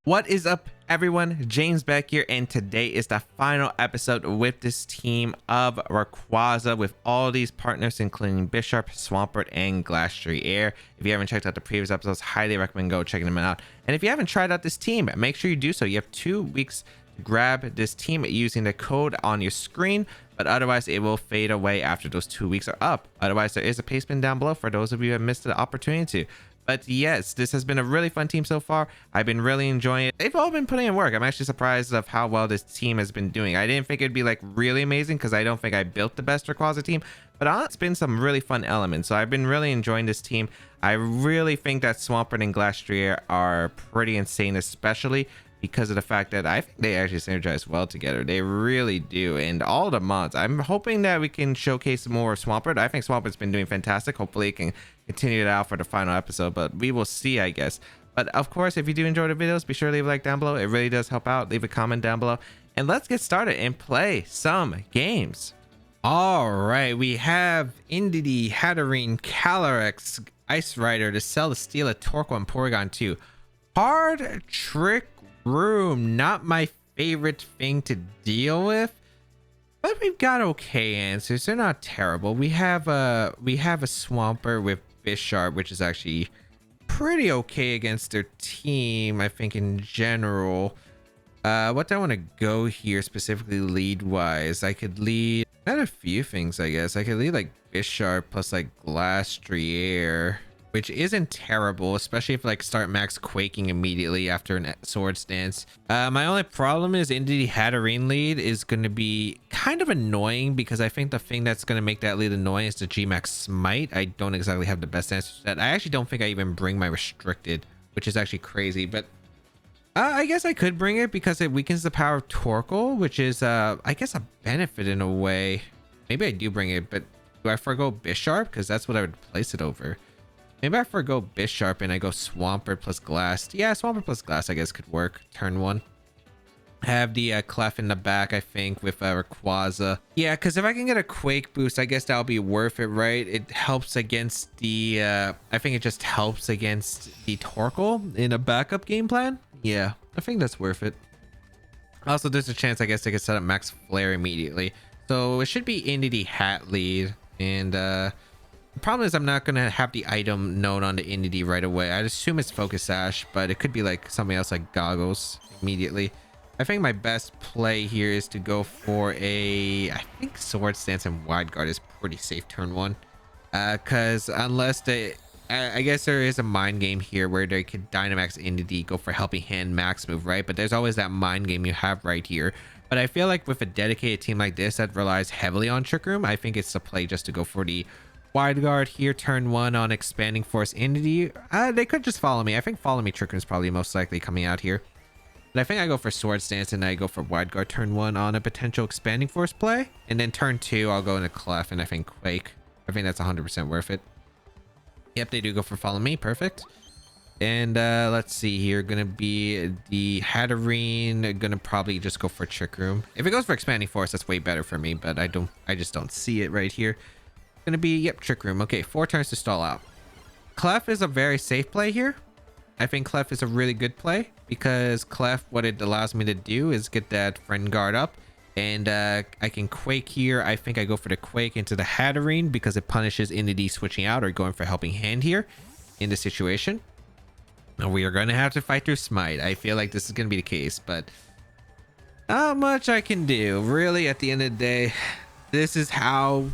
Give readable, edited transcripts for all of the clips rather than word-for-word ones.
What is up, everyone? James Baek here, and today is the final episode with this team of Rayquaza with all these partners, including Bisharp, Swampert, and Glacier Air. If you haven't checked out the previous episodes, highly recommend go checking them out. And if you haven't tried out this team, make sure you do so. You have 2 weeks to grab this team using the code on your screen, but otherwise it will fade away after those 2 weeks are up. Otherwise, there is a paste bin down below for those of you who have missed the opportunity to. But yes, this has been a really fun team so far. I've been really enjoying it. They've all been putting in work. I'm actually surprised of how well this team has been doing. I didn't think it'd be like really amazing because I don't think I built the best Rayquaza team, but it's been some really fun elements. So I've been really enjoying this team. I really think that Swampert and Glacier are pretty insane, especially because of the fact that I think they actually synergize well together. They really do. And all the mods, I'm hoping that we can showcase more of Swampert. I think Swampert's been doing fantastic. Hopefully it can continue it out for the final episode, but we will see, I guess. But of course, if you do enjoy the videos, be sure to leave a like down below. It really does help out. Leave a comment down below, and let's get started and play some games. All right, we have Indeedee, Hattrem, Calyrex, Ice Rider, to sell, to steal, a Torkoal, and Porygon 2. Hard Trick Room, not my favorite thing to deal with, but we've got okay answers. They're not terrible. We have a Swampert with Bisharp, which is actually pretty okay against their team, I think, in general. What do I want to go here specifically lead wise? I could lead a few things, I guess. I could lead like Bisharp plus like Glastrier, which isn't terrible, especially if like start max quaking immediately after a Swords Dance. My only problem is Indeedee Hattrem lead is going to be kind of annoying, because I think the thing that's going to make that lead annoying is the Gmax Smite. I don't exactly have the best answer to that. I actually don't think I even bring my Restricted, which is actually crazy, but I guess I could bring it because it weakens the power of Torkoal, which is I guess a benefit in a way. Maybe I do bring it, but do I forgo Bisharp? Because that's what I would place it over. Maybe I forgo Bisharp and I go Swampert plus Glass. Yeah, Swampert plus Glass I guess could work. Turn 1. Have the Clef in the back, I think, with Rayquaza. Yeah, because if I can get a Quake boost, I guess that'll be worth it, right? It helps against the... I think it just helps against the Torkoal in a backup game plan. Yeah, I think that's worth it. Also, there's a chance, I guess, they could set up Max Flare immediately. So it should be Indeedee Hat lead. And the problem is I'm not going to have the item known on the Indeedee right away. I'd assume it's Focus Sash, but it could be like something else like Goggles immediately. I think my best play here is to go for I think Swords Dance and Wide Guard is pretty safe turn 1. Because unless I guess there is a mind game here where they could Dynamax Indeedee, go for Helping Hand max move, right? But there's always that mind game you have right here. But I feel like with a dedicated team like this that relies heavily on Trick Room, I think it's the play just to go for the Wide Guard here turn 1 on Expanding Force Indeedee. They could just Follow Me. I think Follow Me Trick Room is probably most likely coming out here. But I think I go for Swords Dance and I go for Wide Guard turn 1 on a potential Expanding Force play. And then turn 2, I'll go into Clef and I think Quake. I think that's 100% worth it. Yep, they do go for Follow Me. Perfect. And let's see here. Gonna be the Hattrem. Gonna probably just go for Trick Room. If it goes for Expanding Force, that's way better for me. But I just don't see it right here. Gonna be, yep, Trick Room. Okay, 4 turns to stall out. Clef is a very safe play here. I think Clef is a really good play because Clef, what it allows me to do is get that Friend Guard up, and I can Quake here. I think I go for the Quake into the Hattrem because it punishes Indeedee switching out or going for Helping Hand here in this situation. Now we are going to have to fight through Smite. I feel like this is going to be the case, but not much I can do. Really, at the end of the day, this is how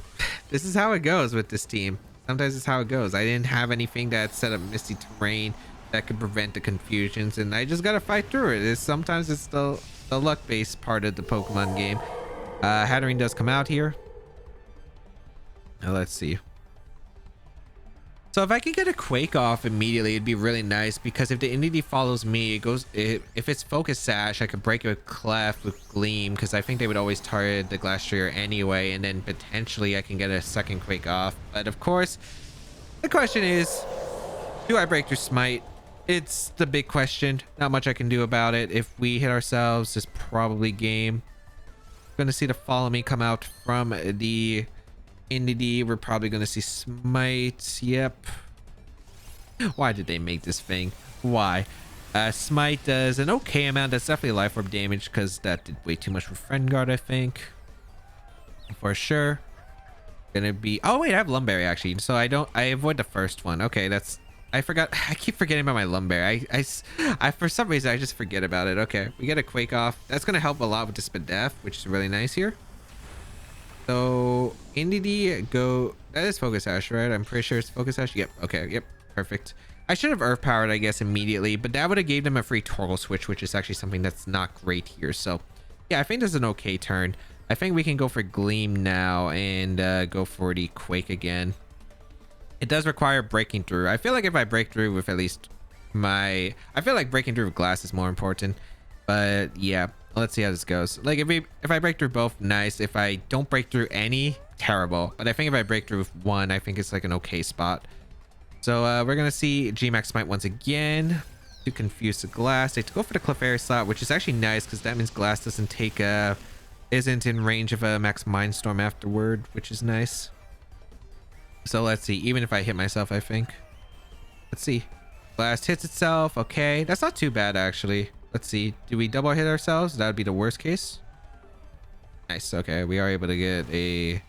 it goes with this team. Sometimes it's how it goes. I didn't have anything that set up Misty Terrain that could prevent the confusions, and I just gotta fight through it. Sometimes it's the luck-based part of the Pokemon game. Hattrem does come out here. Now let's see. So if I could get a Quake off immediately, it'd be really nice, because if the Indeedee follows me, if it's Focus Sash, I could break it with Clef, with Gleam, because I think they would always target the Glacier anyway, and then potentially I can get a second Quake off. But of course, the question is, do I break through Smite? It's the big question. Not much I can do about it. If we hit ourselves, it's probably game. Gonna see the Follow Me come out from the Indeedee. We're probably gonna see Smite. Yep. Why did they make this thing? Why? Smite does an okay amount. That's definitely life orb damage because that did way too much for Friend Guard, I think. For sure. Gonna be... Oh, wait, I have Lumberry, actually. So I avoid the first one. Okay, that's... I forgot. I keep forgetting about my Lumberry. I for some reason, I just forget about it. Okay, we get a Quake off. That's gonna help a lot with the Spadef, which is really nice here. So, NDD, go... That is Focus Ash, right? I'm pretty sure it's Focus Ash. Yep, okay, yep, perfect. I should have Earth Powered, I guess, immediately, but that would have gave them a free Torkoal switch, which is actually something that's not great here. So, yeah, I think this is an okay turn. I think we can go for Gleam now and go for the Quake again. It does require breaking through. I feel like if I break through with at least my... I feel like breaking through with Glass is more important. But, yeah, let's see how this goes. Like, if I break through both, nice. If I don't break through any, terrible. But I think if I break through with one, I think it's like an okay spot. So we're going to see Gmax Smite once again to confuse the Glass. They go for the Clefairy slot, which is actually nice because that means Glass doesn't take isn't in range of a Max Mindstorm afterward, which is nice. So let's see. Even if I hit myself, I think. Let's see. Blast hits itself. Okay. That's not too bad, actually. Let's see. Do we double hit ourselves? That would be the worst case. Nice. Okay. We are able to get a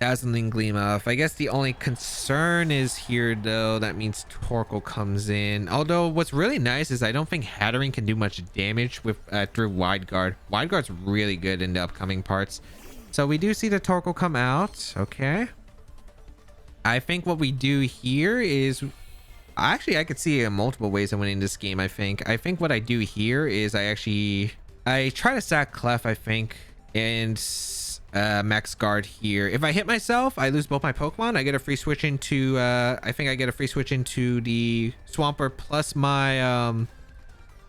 Dazzling Gleam off. I guess the only concern is here, though. That means Torkoal comes in. Although, what's really nice is I don't think Hattrem can do much damage with through Wide Guard. Wide Guard's really good in the upcoming parts. So we do see the Torkoal come out. Okay. I think what we do here is... Actually, I could see multiple ways of winning this game, I think. I think what I do here is I try to stack Clef, I think, and Max Guard here. If I hit myself, I lose both my Pokemon. I get a free switch into... I think I get a free switch into the Swampert plus my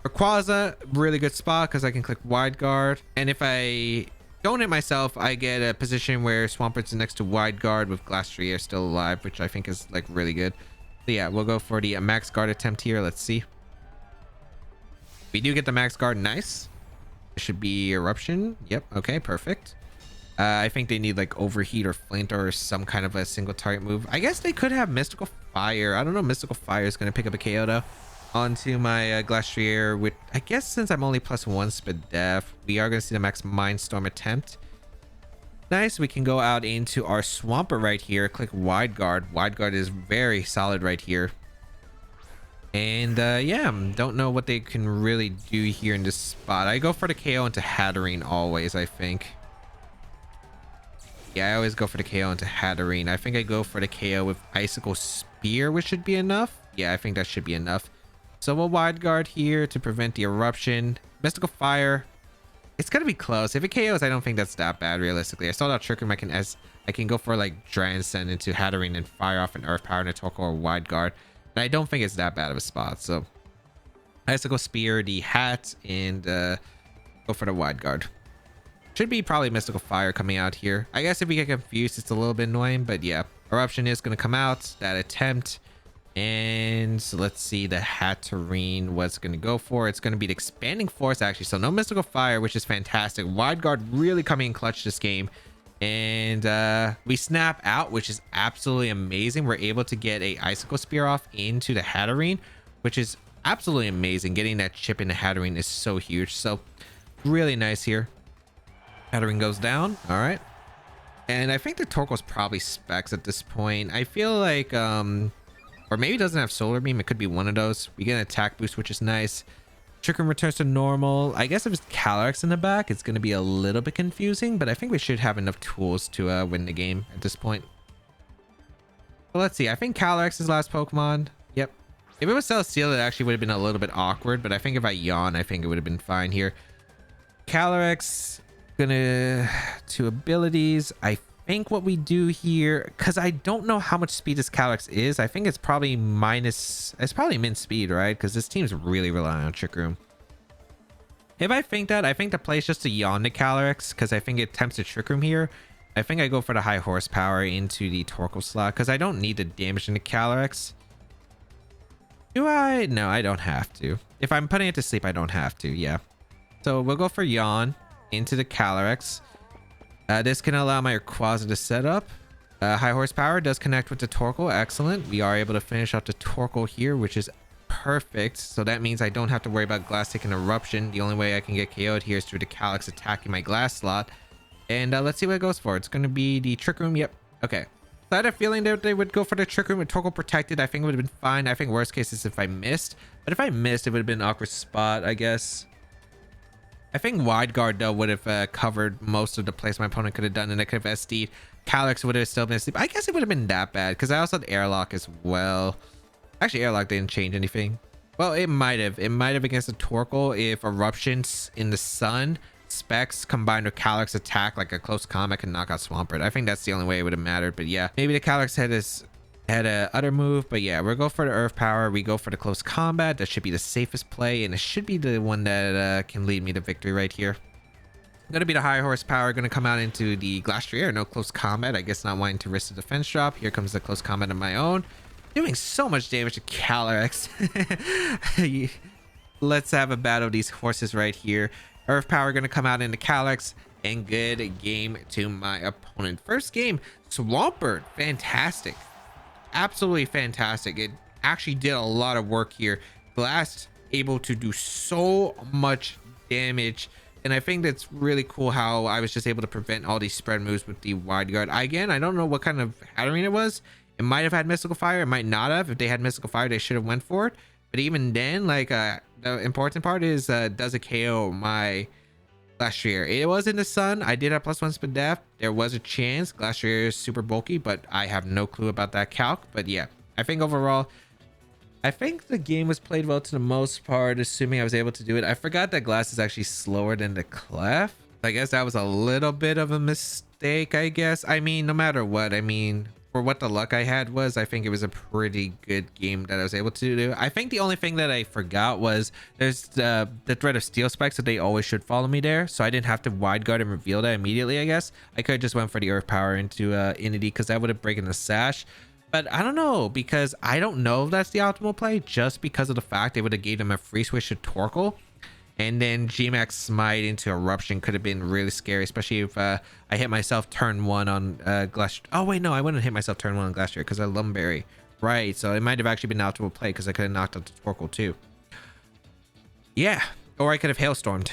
Rayquaza. Really good spot because I can click Wide Guard. And if I don't hit myself, I get a position where Swampert's next to Wide Guard with Glastrier still alive, which I think is like really good. So yeah, we'll go for the Max Guard attempt here. Let's see. We do get the Max Guard. Nice. It should be Eruption. Yep. Okay, perfect. I think they need like Overheat or Flint or some kind of a single target move. I guess they could have Mystical Fire. I don't know. Mystical Fire is going to pick up a KO though. Onto my Glastrier with, I guess since I'm only +1 Spadef, we are going to see the Max Mindstorm attempt. Nice. We can go out into our Swampert right here. Click Wide Guard. Wide Guard is very solid right here. And yeah, don't know what they can really do here in this spot. I go for the KO into Hattrem always, I think. Yeah, I always go for the KO into Hattrem. I think I go for the KO with Icicle Spear, which should be enough. Yeah, I think that should be enough. So we'll Wide Guard here to prevent the Eruption. Mystical Fire. It's gonna be close. If it KOs, I don't think that's that bad realistically. I saw that Trick Room. I can go for like Transcend into Hattrem and fire off an Earth Power and a Torkoal or Wide Guard. And I don't think it's that bad of a spot. So Icicle Spear, the Hat, and go for the Wide Guard. Should be probably Mystical Fire coming out here. I guess if we get confused, it's a little bit annoying, but yeah. Eruption is gonna come out. That attempt. And so let's see the Hattrem, what's going to go for. It's going to be the Expanding Force, actually. So no Mystical Fire, which is fantastic. Wide Guard really coming in clutch this game. And we snap out, which is absolutely amazing. We're able to get a Icicle Spear off into the Hattrem, which is absolutely amazing. Getting that chip into Hattrem is so huge. So really nice here. Hattrem goes down. All right. And I think the Torkoal's probably specs at this point. I feel like... or maybe it doesn't have Solar Beam. It could be one of those. We get an attack boost, which is nice. Trick Room returns to normal. I guess if it's Calyrex in the back, it's going to be a little bit confusing, but I think we should have enough tools to win the game at this point. So let's see. I think Calyrex is last Pokemon. Yep. If it was Celesteela, it actually would have been a little bit awkward, but I think if I Yawn, I think it would have been fine here. Calyrex, gonna... two abilities. I think what we do here, because I don't know how much speed this Calyrex is. I think it's probably it's probably min speed, right? Because this team's really relying on Trick Room. If I think the play is just to Yawn the Calyrex, because I think it attempts to Trick Room here. I think I go for the high horsepower into the Torkoal slot, because I don't need the damage in the Calyrex. Do I? No, I don't have to. If I'm putting it to sleep, I don't have to, yeah. So we'll go for Yawn into the Calyrex. This can allow my Rayquaza to set up. High horsepower does connect with the Torkoal. Excellent. We are able to finish off the Torkoal here, which is perfect. So that means I don't have to worry about Glass taking Eruption. The only way I can get KO'd here is through the Calyx attacking my Glass slot. And let's see what it goes for. It's going to be the Trick Room. Yep. Okay. So I had a feeling that they would go for the Trick Room with Torkoal protected. I think it would have been fine. I think worst case is if I missed. But if I missed, it would have been an awkward spot, I guess. I think Wide Guard, though, would have covered most of the plays my opponent could have done. And I could have SD'd. Calyx would have still been asleep. I guess it would have been that bad because I also had Airlock as well. Actually, Airlock didn't change anything. Well, it might have. It might have against the Torkoal if Eruptions in the Sun specs combined with Calyx attack like a close combat can knock out Swampert. I think that's the only way it would have mattered. But yeah, maybe the Calyx had a other move. But yeah, we'll go for the Earth Power. We go for the close combat. That should be the safest play, and it should be the one that can lead me to victory right here. Gonna be the high horsepower, gonna come out into the Glastrier. No close combat, I guess, not wanting to risk the defense drop. Here comes the close combat of my own, doing so much damage to Calyx. Let's have a battle of these horses right here. Earth power gonna come out into Calyx, and good game to my opponent. First game, Swampert, fantastic, absolutely fantastic. It actually did a lot of work here. Glass able to do so much damage. And I think that's really cool how I was just able to prevent all these spread moves with the Wide Guard. Again, I don't know what kind of Hattrem it was. It might have had Mystical Fire. It might not have. If they had Mystical Fire, they should have went for it. But even then, like, the important part is, does it KO my Glastrier? It was in the Sun. I did have +1 speed def. There was a chance. Glastrier is super bulky, but I have no clue about that calc. But yeah, I think overall, I think the game was played well to the most part, assuming I was able to do it. I forgot that Glass is actually slower than the Clef. I guess that was a little bit of a mistake, I guess. I mean, no matter what, I mean, for what the luck I had was, I think it was a pretty good game that I was able to do. I think the only thing that I forgot was there's the threat of Steel Spikes, so they always should follow me there. So I didn't have to Wide Guard and reveal that immediately, I guess. I could have just went for the Earth Power into Inity because that would have broken the Sash. But I don't know, because I don't know if that's the optimal play, just because of the fact they would have gave them a free switch to Torkoal, and then Gmax Smite into Eruption could have been really scary, especially if I hit myself turn 1 on Glass. Oh wait, no, I wouldn't hit myself turn 1 on Glastrier because I Lumberry. Right, so it might have actually been an optimal play because I could have knocked out the Torkoal too. Yeah, or I could have Hailstormed.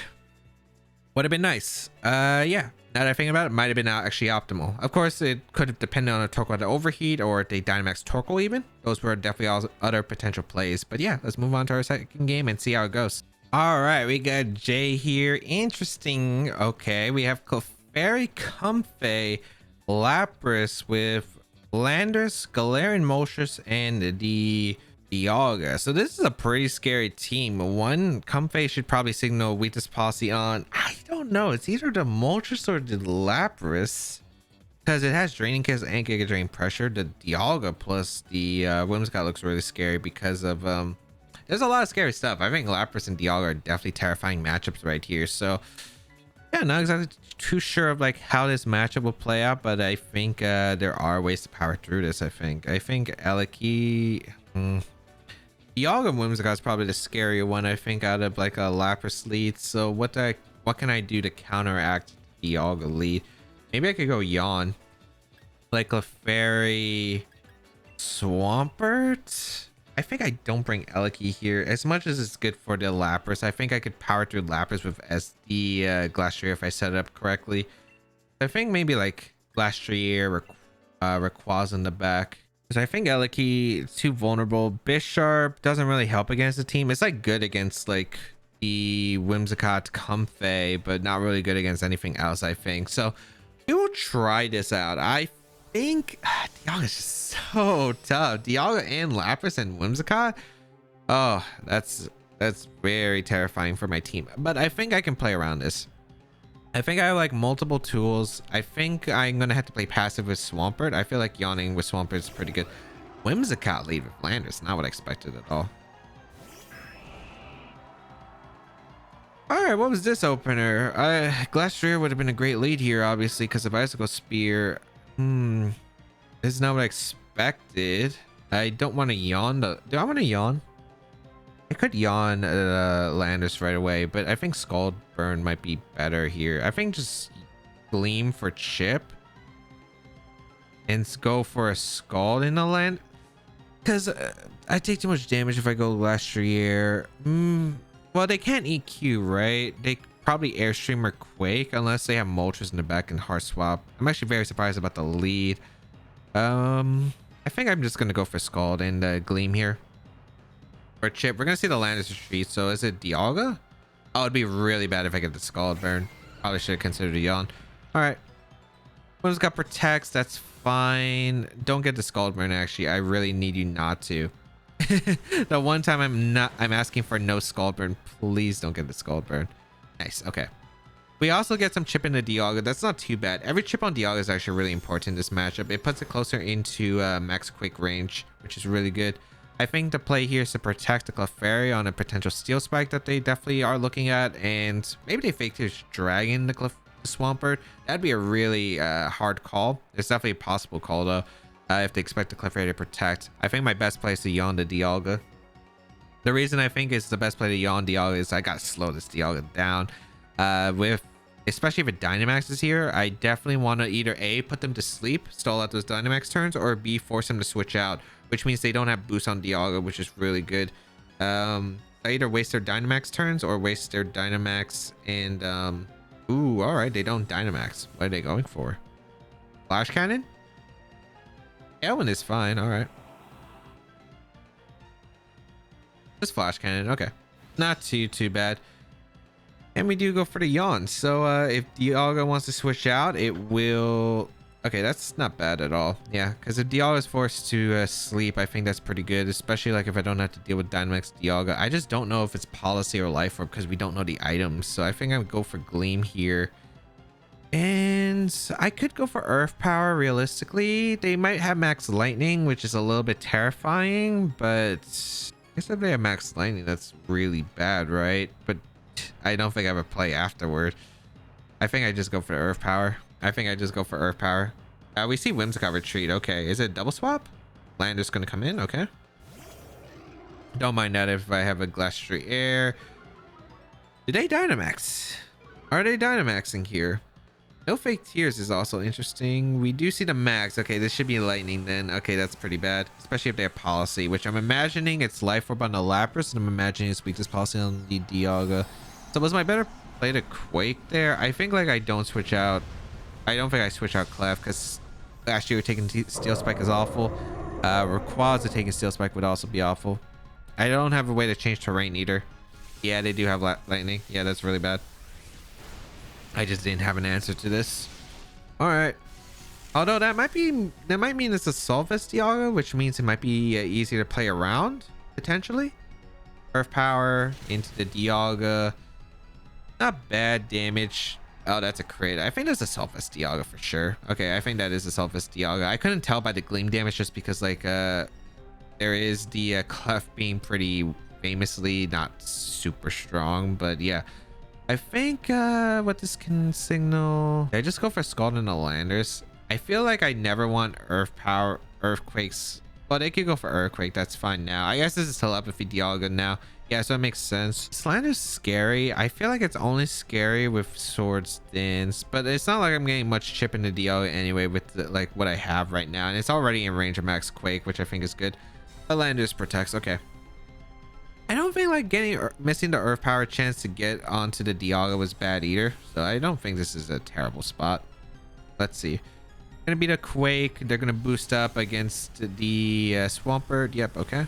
Would have been nice. Yeah. Now that I think about it, might have been actually optimal. Of course, it could have depended on a Torkoal to overheat or if they Dynamax Torkoal even. Those were definitely all other potential plays. But yeah, let's move on to our second game and see how it goes. All right, we got Jay here. Interesting. Okay, we have Clefairy, Comfey, Lapras with Landorus, Galarian Moltres, and the Dialga. So this is a pretty scary team. One, Comfey should probably signal weakness policy on, I don't know, it's either the Moltres or the Lapras, because it has Draining Kiss and Giga Drain Pressure. The Dialga plus the Whimsicott looks really scary because of there's a lot of scary stuff. I think Lapras and Dialga are definitely terrifying matchups right here. So yeah, not exactly too sure of like how this matchup will play out, but I think there are ways to power through this. I think Eliki, Dialga Whimsicott is probably the scarier one, I think, out of like a Lapras lead. So what can I do to counteract Dialga lead? Maybe I could go Yawn, like Clefairy, Swampert. I think I don't bring Eliki here as much as it's good for the Lapras. I think I could power through Lapras with SD Glastrier if I set it up correctly. I think maybe like Glastrier, Rayquaza in the back. Because I think Eliki is too vulnerable. Bisharp doesn't really help against the team. It's like good against like the Whimsicott, Comfey, but not really good against anything else, I think. So we will try this out. I think Dialga is just so tough. Dialga and Lapras and Whimsicott. Oh, that's very terrifying for my team. But I think I can play around this. I think I have like multiple tools. I think I'm gonna have to play passive with Swampert. I feel like yawning with Swampert is pretty good. Whimsicott lead with Landorus, not what I expected at all. All right, what was this opener? Glastrier would have been a great lead here, obviously, because of Icicle Spear. This is not what I expected. I don't want to yawn. Do I want to yawn? I could yawn Landorus right away, but I think Scald Burn might be better here. I think just Gleam for chip and go for a Scald in the land. Because I take too much damage if I go Glastrier. Well, they can't EQ, right? They probably Airstream or Quake unless they have Moltres in the back and Heart Swap. I'm actually very surprised about the lead. I think I'm just gonna go for Scald and Gleam here. Or Chip. We're gonna see the Landis retreat. So is it Dialga? Oh, it'd be really bad if I get the Scald burn. Probably should have considered a Yawn. All right. One's got Protects. That's fine. Don't get the Scald burn. Actually, I really need you not to. The one time I'm asking for no Scald burn. Please don't get the Scald burn. Nice. Okay. We also get some chip in the Dialga. That's not too bad. Every chip on Dialga is actually really important in this matchup. It puts it closer into max quick range, which is really good. I think the play here is to protect the Clefairy on a potential Steel Spike that they definitely are looking at, and maybe they fake to Dragon the Swampert. That'd be a really hard call. It's definitely a possible call though, if they expect the Clefairy to protect. I think my best play is to Yawn the Dialga. The reason I think it's the best play to Yawn Dialga is I gotta slow this Dialga down. Especially if a Dynamax is here, I definitely want to either A, put them to sleep, stall out those Dynamax turns, or B, force them to switch out, which means they don't have boost on Dialga, which is really good. I either waste their Dynamax turns or waste their Dynamax and ooh, all right, they don't Dynamax. What are they going for? Flash Cannon? Elwyn is fine. All right, just Flash Cannon. Okay, not too bad. And we do go for the Yawn. So if Dialga wants to switch out, it will. Okay, that's not bad at all. Yeah, because if Dialga is forced to sleep, I think that's pretty good, especially like if I don't have to deal with Dynamax Dialga. I just don't know if it's Policy or Life Orb because we don't know the items. So I think I would go for Gleam here. And I could go for Earth Power realistically. They might have Max Lightning, which is a little bit terrifying, but I guess if they have Max Lightning, that's really bad, right? But I don't think I have a play afterward. I think I just go for Earth Power. We see Whimsicott retreat. Okay, is it double swap? Lander's gonna come in. Okay, don't mind that if I have a Glastrier Air. Did they Dynamax? Are they Dynamaxing here? No Fake Tears is also interesting. We do see the max. Okay, this should be Lightning then. Okay, that's pretty bad, especially if they have Policy, which I'm imagining it's Life Orb on the Lapras, and I'm imagining it's Weakness Policy on the Dialga. So was my better play to Quake there? I think like I don't switch out. I don't think I switch out Clef because last year taking Steel Spike is awful. Rayquaza taking Steel Spike would also be awful. I don't have a way to change terrain either. Yeah, they do have Lightning. Yeah, that's really bad. I just didn't have an answer to this. All right. Although that might mean it's a Solvest Dialga, which means it might be easier to play around potentially. Earth Power into the Dialga. Not bad damage. Oh, that's a crit. I think that's a Solvest Dialga for sure. Okay, I think that is a Solvest Dialga. I couldn't tell by the Gleam damage just because like there is the Clef being pretty famously not super strong, but yeah. I think what this can signal. I just go for Scald and the Landers. I feel like I never want Earth Power, Earthquakes. Well, they could go for Earthquake. That's fine now. I guess this is Telepathy Dialga now. Yeah, so it makes sense. Slander's scary. I feel like it's only scary with Swords Dance, but it's not like I'm getting much chip in the Dialga anyway with like what I have right now, and it's already in range of Max Quake, which I think is good. The Landers protects. Okay. I don't think like missing the Earth Power chance to get onto the Dialga was bad either, so I don't think this is a terrible spot. Let's see. Gonna beat a Quake. They're gonna boost up against the Swampert. Yep. Okay.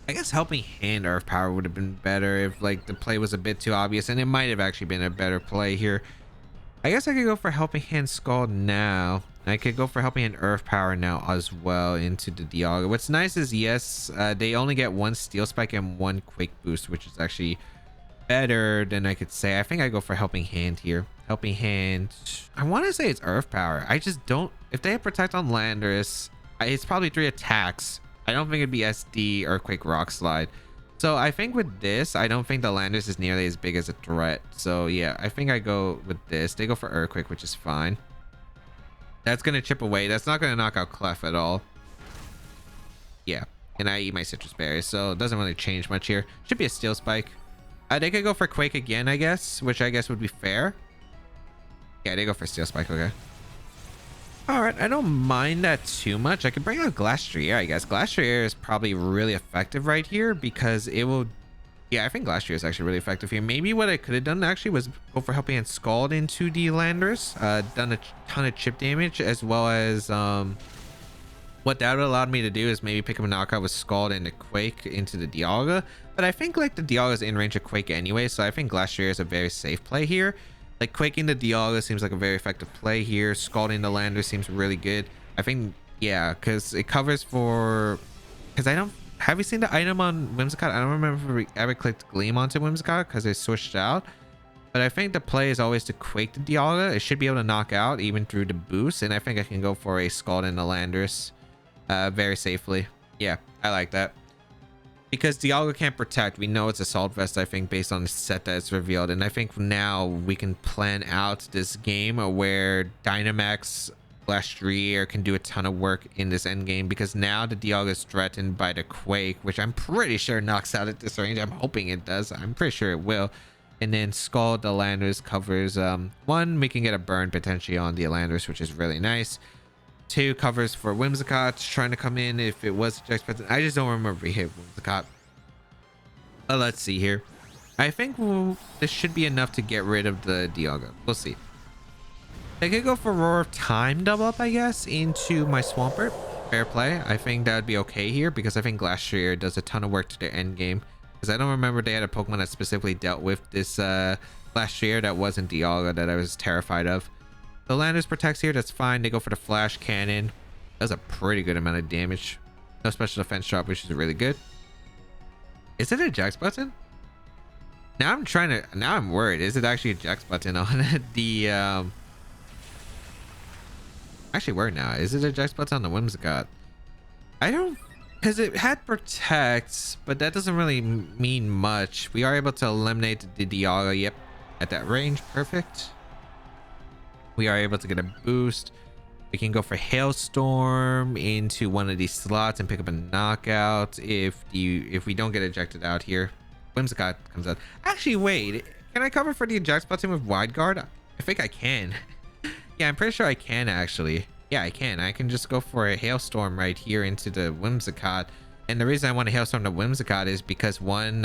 I guess Helping Hand Earth Power would have been better if like the play was a bit too obvious, and it might have actually been a better play here. I guess I could go for Helping Hand Scald now. I could go for Helping Hand Earth Power now as well into the Dialga. What's nice is yes, they only get one Steel Spike and one Quake Boost, which is actually better than I could say. I think I go for Helping Hand here. Helping Hand. I want to say it's Earth Power. I just don't. If they have Protect on Landorus, it's probably 3 attacks. I don't think it'd be SD, Earthquake, Rock Slide. So I think with this, I don't think the Landorus is nearly as big as a threat. So yeah, I think I go with this. They go for Earthquake, which is fine. That's going to chip away. That's not going to knock out Clef at all. Yeah. And I eat my Citrus Berries, so it doesn't really change much here. Should be a Steel Spike. They could go for Quake again, I guess, which I guess would be fair. Yeah, they go for Steel Spike. Okay. All right, I don't mind that too much. I could bring out Glastrier, I guess. Glastrier is probably really effective right here because it will. Yeah, I think Glastrier is actually really effective here. Maybe what I could have done actually was go for Helping Hand Scald into the Landers. Done a ton of chip damage, as well as what that would allowed me to do is maybe pick up a knockout with Scald and a Quake into the Dialga. But I think like the Dialga is in range of Quake anyway, so I think Glastrier is a very safe play here. Like Quaking the Dialga seems like a very effective play here. Scalding the Lander seems really good. I think, yeah, because it covers for... Because I don't... Have you seen the item on Whimsicott? I don't remember if we ever clicked Gleam onto Whimsicott because they switched out. But I think the play is always to Quake the Dialga. It should be able to knock out even through the boost. And I think I can go for a Scald in the Landers very safely. Yeah, I like that. Because Dialga can't protect. We know it's Assault Vest, I think, based on the set that it's revealed. And I think now we can plan out this game where Dynamax Glastrier can do a ton of work in this end game, because now the Dialga is threatened by the Quake, which I'm pretty sure knocks out at this range. I'm hoping it does. I'm pretty sure it will. And then Scald the Landers covers one, we can get a burn potentially on the Landers, which is really nice. Two, covers for Whimsicott trying to come in if it was a Jax. I just don't remember he hit Whimsicott. Let's see here. I think this should be enough to get rid of the Dialga. We'll see. I could go for Roar of Time double up, I guess, into my Swampert. Fair play. I think that would be okay here because I think Glastrier does a ton of work to their end game. Because I don't remember they had a Pokemon that specifically dealt with this Glastrier that wasn't Dialga that I was terrified of. The Landers protects here, that's fine. They go for the Flash Cannon. Does a pretty good amount of damage. No special defense drop, which is really good. Is it a Jax button? Now I'm worried. Is it actually a Jax button on the actually worried now. Is it a Jax button on the Whimsicott? I don't, because it had protects, but that doesn't really mean much. We are able to eliminate the Dialga, yep, at that range. Perfect. We are able to get a boost. We can go for Hailstorm into one of these slots and pick up a knockout if we don't get ejected out here. Whimsicott comes out. Actually, wait. Can I cover for the eject button with Wide Guard? I think I can. Yeah, I'm pretty sure I can actually. Yeah, I can. I can just go for a Hailstorm right here into the Whimsicott. And the reason I want to Hailstorm the Whimsicott is because one,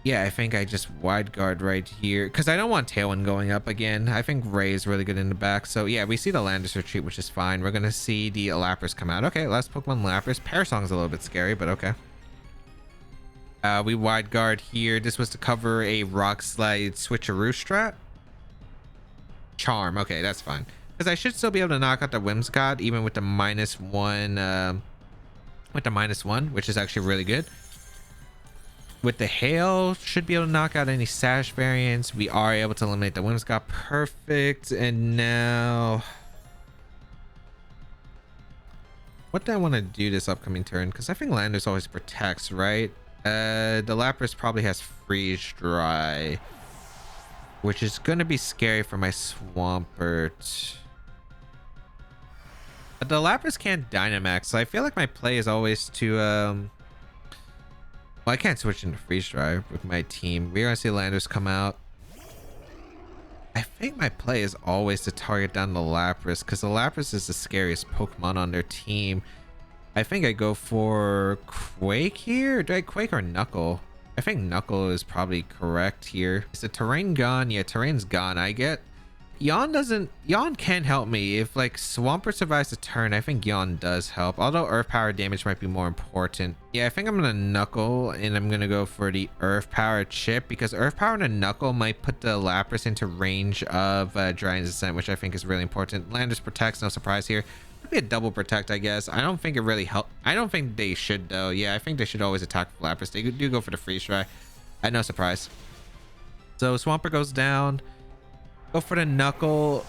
yeah, I think I just Wide Guard right here because I don't want Tailwind going up again. I think Ray is really good in the back. So yeah, we see the Landers retreat, which is fine. We're gonna see the Lapras come out. Okay, last Pokemon Lapras. Parasong's a little bit scary, but okay. We Wide Guard here. This was to cover a Rock Slide Switcheroo strat. Charm. Okay, that's fine. Because I should still be able to knock out the Whimsicott even with the -1, which is actually really good. With the Hail, should be able to knock out any Sash variants. We are able to eliminate the Whimsicott. Perfect. And now, what do I want to do this upcoming turn? Because I think Landers always protects, right? The Lapras probably has Freeze Dry, which is going to be scary for my Swampert. But the Lapras can't Dynamax, so I feel like my play is always to well, I can't switch into Freeze Dry with my team. We're gonna see Landers come out. I think my play is always to target down the Lapras because the Lapras is the scariest Pokemon on their team. I think I go for Quake here. Do I Quake or Knuckle? I think Knuckle is probably correct here. Is the Terrain gone? Yeah, Terrain's gone. I get Yawn can't help me. If like Swampert survives the turn, I think Yawn does help. Although Earth Power damage might be more important. Yeah, I think I'm gonna Knuckle and I'm gonna go for the Earth Power chip because Earth Power and a Knuckle might put the Lapras into range of Giant's Descent, which I think is really important. Landers protects, no surprise here. Could be a double protect, I guess. I don't think it really help. I don't think they should though. Yeah, I think they should always attack Lapras. They do go for the Freeze Dry. No surprise. So Swampert goes down. Go for the Knuckle.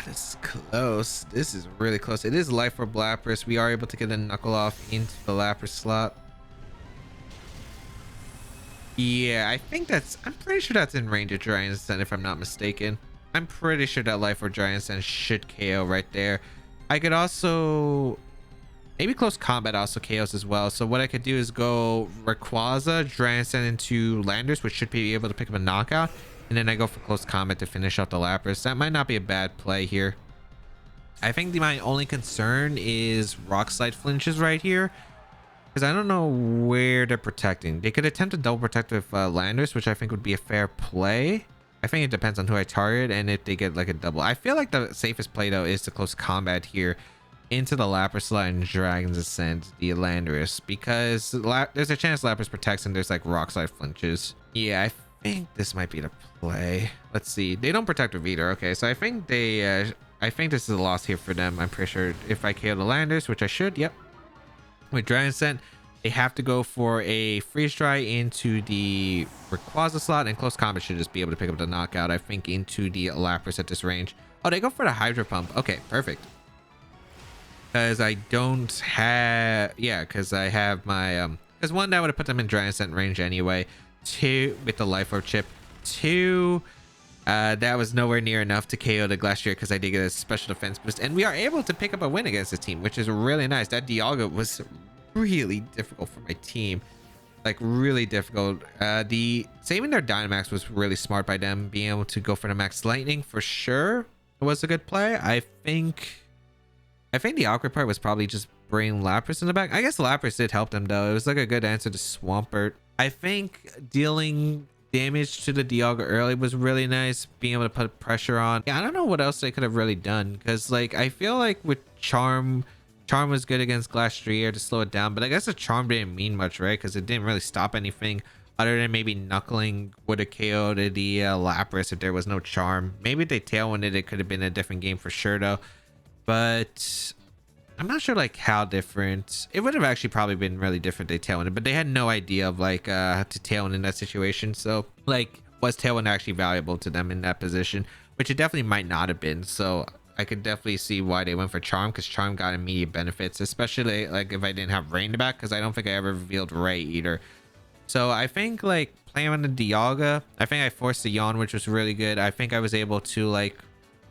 This is close. This is really close. It is Life Orb Lapras. We are able to get a Knuckle off into the Lapras slot. Yeah, I think that's... I'm pretty sure that's in range of Giant's Descent if I'm not mistaken. I'm pretty sure that Life Orb Giant's Descent should KO right there. I could also... Maybe Close Combat also KOs as well. So what I could do is go Rayquaza, Giant's Descent into Landers, which should be able to pick up a knockout. And then I go for Close Combat to finish out the Lapras. That might not be a bad play here. I think my only concern is Rock Slide flinches right here, because I don't know where they're protecting. They could attempt to double protect with Landers, which I think would be a fair play. I think it depends on who I target and if they get like a double. I feel like the safest play though is to close combat here into the Lapras slot and Dragon's Ascent, the Landorus, because there's a chance Lapras protects and there's like Rock Slide flinches. Yeah, I think this might be the play. Let's see. They don't protect with Vita. Okay, so I think I think this is a loss here for them. I'm pretty sure if I KO the Landers, which I should, yep. With Dragon Ascent, they have to go for a freeze dry into the Rayquaza slot, and close combat should just be able to pick up the knockout, I think, into the Lapras at this range. Oh, they go for the Hydro Pump. Okay, perfect. Because I don't have, yeah, because I have my, because one, that would have put them in Dragon Ascent range anyway. Two, with the Life Orb chip. Two, that was nowhere near enough to KO the Glastrier because I did get a special defense boost. And we are able to pick up a win against this team, which is really nice. That Dialga was really difficult for my team, like really difficult. Saving their Dynamax was really smart by them. Being able to go for the Max Lightning for sure was a good play. I think the awkward part was probably just bringing Lapras in the back. I guess Lapras did help them though. It was like a good answer to Swampert. I think dealing damage to the Dialga early was really nice. Being able to put pressure on. Yeah, I don't know what else they could have really done, because like I feel like with Charm was good against Glastrier to slow it down, but I guess the Charm didn't mean much, right? Because it didn't really stop anything other than maybe Knuckling would have KO'd the Lapras if there was no Charm. Maybe if they Tailwinded, it could have been a different game for sure though. But I'm not sure like how different. It would have actually probably been really different if they Tailwinded, but they had no idea of like how to Tailwind in that situation. So like, was Tailwind actually valuable to them in that position? Which it definitely might not have been. So I could definitely see why they went for Charm, because Charm got immediate benefits, especially like if I didn't have Rain back, because I don't think I ever revealed Ray either. So I think like playing on the Dialga, I think I forced the Yawn, which was really good. I think I was able to like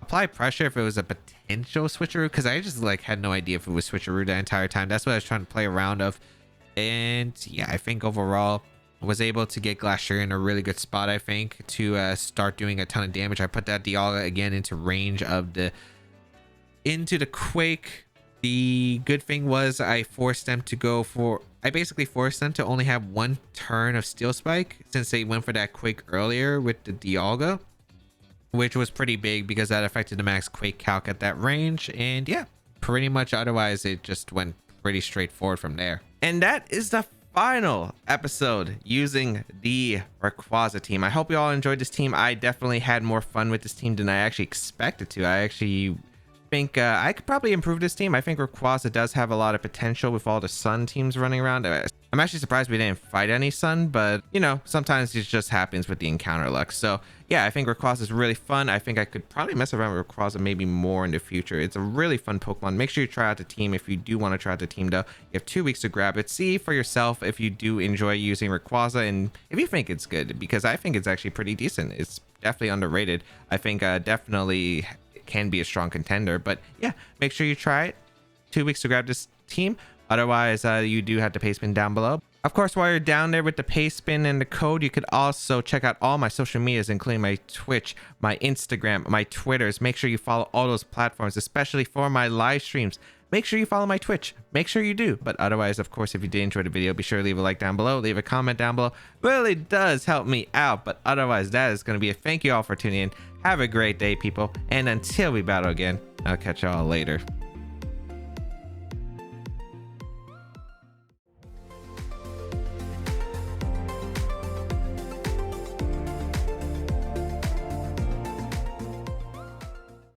apply pressure if it was a potential switcheroo, because I just like had no idea if it was switcheroo the entire time. That's what I was trying to play around of. And yeah, I think overall was able to get Glastrier in a really good spot, I think, to start doing a ton of damage. I put that Dialga again into range of the Quake. The good thing was I basically forced them to only have one turn of Steel Spike, since they went for that Quake earlier with the Dialga, which was pretty big because that affected the max Quake calc at that range. And yeah, pretty much otherwise it just went pretty straightforward from there. And that is the final episode using the Rayquaza team. I hope you all enjoyed this team. I definitely had more fun with this team than I actually expected to. I actually think I could probably improve this team. I think Rayquaza does have a lot of potential with all the Sun teams running around. I'm actually surprised we didn't fight any Sun, but you know, sometimes it just happens with the encounter luck. So yeah, I think Rayquaza is really fun. I think I could probably mess around with Rayquaza maybe more in the future. It's a really fun Pokemon. Make sure you try out the team if you do want to try out the team though. You have 2 weeks to grab it. See for yourself if you do enjoy using Rayquaza and if you think it's good, because I think it's actually pretty decent. It's definitely underrated. I think definitely can be a strong contender, but yeah, make sure you try it. 2 weeks to grab this team. Otherwise, you do have the pay spin down below. Of course, while you're down there with the pay spin and the code, you could also check out all my social medias, including my Twitch, my Instagram, my Twitters. Make sure you follow all those platforms, especially for my live streams. Make sure you follow my Twitch. Make sure you do. But otherwise, of course, if you did enjoy the video, be sure to leave a like down below. Leave a comment down below. Really does help me out. But otherwise, that is going to be a thank you all for tuning in. Have a great day, people. And until we battle again, I'll catch y'all later.